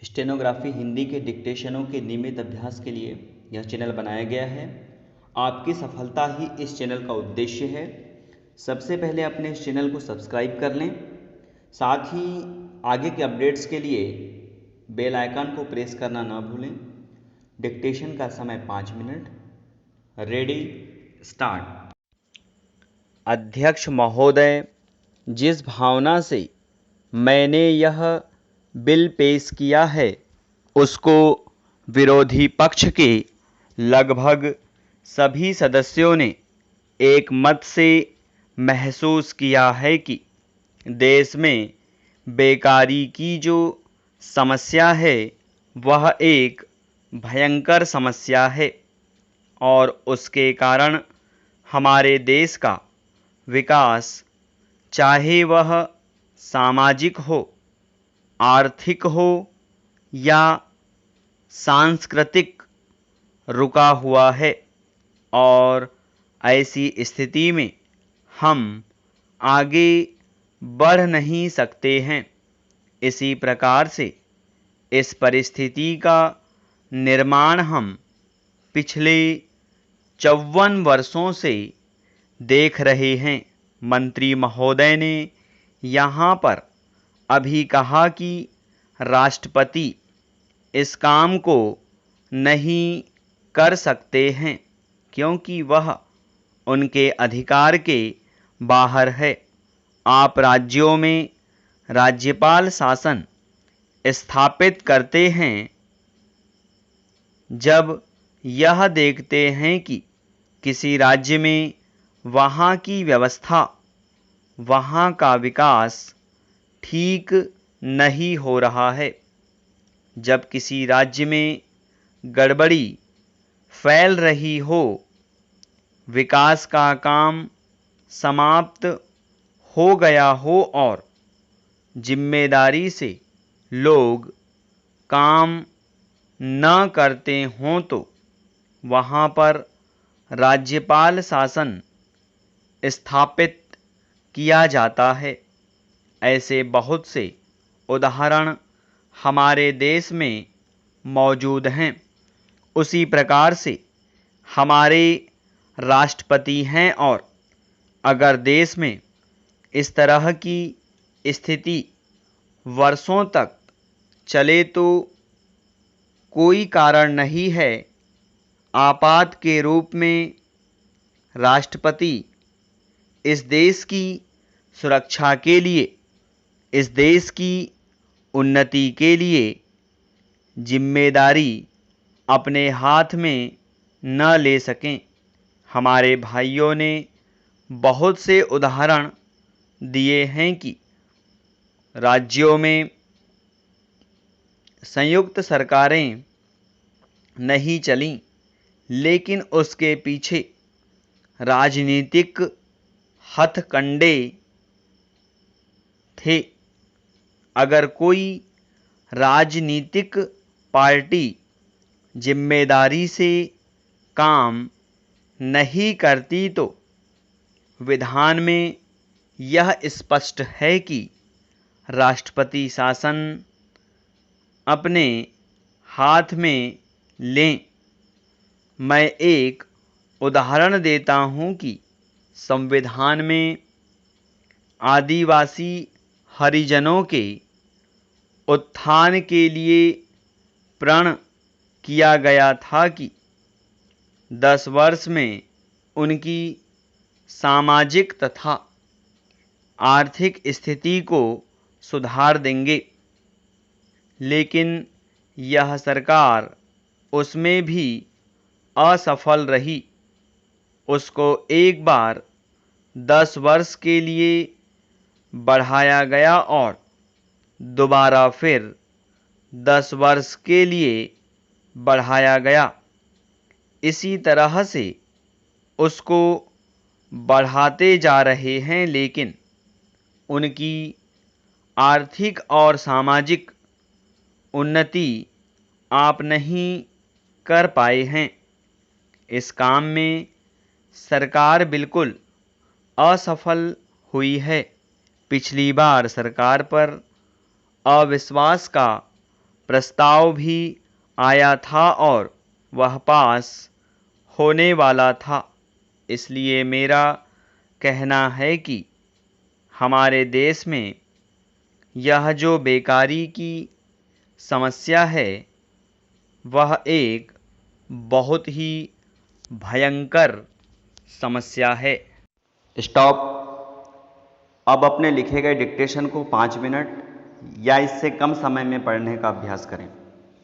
Stenography Hindi के डिक्टेशनों के नियमित अभ्यास के लिए यह चैनल बनाया गया है। आपकी सफलता ही इस चैनल का उद्देश्य है। सबसे पहले अपने इस चैनल को सब्सक्राइब कर लें, साथ ही आगे के अपडेट्स के लिए बेल आइकन को प्रेस करना ना भूलें। डिक्टेशन का समय 5 मिनट। Ready, start. अध्यक्ष महोदय, जिस भावना से मैंने यह बिल पेश किया है उसको विरोधी पक्ष के लगभग सभी सदस्यों ने एक मत से महसूस किया है कि देश में बेकारी की जो समस्या है वह एक भयंकर समस्या है और उसके कारण हमारे देश का विकास, चाहे वह सामाजिक हो, आर्थिक हो या सांस्कृतिक, रुका हुआ है और ऐसी स्थिति में हम आगे बढ़ नहीं सकते हैं। इसी प्रकार से इस परिस्थिति का निर्माण हम पिछले 54 वर्षों से देख रहे हैं। मंत्री महोदय ने यहाँ पर अभी कहा कि राष्ट्रपति इस काम को नहीं कर सकते हैं क्योंकि वह उनके अधिकार के बाहर है। आप राज्यों में राज्यपाल शासन स्थापित करते हैं जब यह देखते हैं कि किसी राज्य में वहाँ की व्यवस्था, वहाँ का विकास ठीक नहीं हो रहा है। जब किसी राज्य में गड़बड़ी फैल रही हो, विकास का काम समाप्त हो गया हो और जिम्मेदारी से लोग काम न करते हों तो वहाँ पर राज्यपाल शासन स्थापित किया जाता है। ऐसे बहुत से उदाहरण हमारे देश में मौजूद हैं। उसी प्रकार से हमारे राष्ट्रपति हैं और अगर देश में इस तरह की स्थिति वर्षों तक चले तो कोई कारण नहीं है आपात के रूप में राष्ट्रपति इस देश की सुरक्षा के लिए, इस देश की उन्नति के लिए जिम्मेदारी अपने हाथ में न ले सकें। हमारे भाइयों ने बहुत से उदाहरण दिए हैं कि राज्यों में संयुक्त सरकारें नहीं चलीं, लेकिन उसके पीछे राजनीतिक हथकंडे थे। अगर कोई राजनीतिक पार्टी जिम्मेदारी से काम नहीं करती तो विधान में यह स्पष्ट है कि राष्ट्रपति शासन अपने हाथ में लें। मैं एक उदाहरण देता हूँ कि संविधान में आदिवासी हरिजनों के उत्थान के लिए प्रण किया गया था कि 10 वर्ष में उनकी सामाजिक तथा आर्थिक स्थिति को सुधार देंगे, लेकिन यह सरकार उसमें भी असफल रही। उसको एक बार 10 वर्ष के लिए बढ़ाया गया और दोबारा फिर 10 वर्ष के लिए बढ़ाया गया। इसी तरह से उसको बढ़ाते जा रहे हैं, लेकिन उनकी आर्थिक और सामाजिक उन्नति आप नहीं कर पाए हैं। इस काम में सरकार बिल्कुल असफल हुई है। पिछली बार सरकार पर अविश्वास का प्रस्ताव भी आया था और वह पास होने वाला था। इसलिए मेरा कहना है कि हमारे देश में यह जो बेकारी की समस्या है वह एक बहुत ही भयंकर समस्या है। स्टॉप। अब अपने लिखे गए डिक्टेशन को 5 मिनट या इससे कम समय में पढ़ने का अभ्यास करें।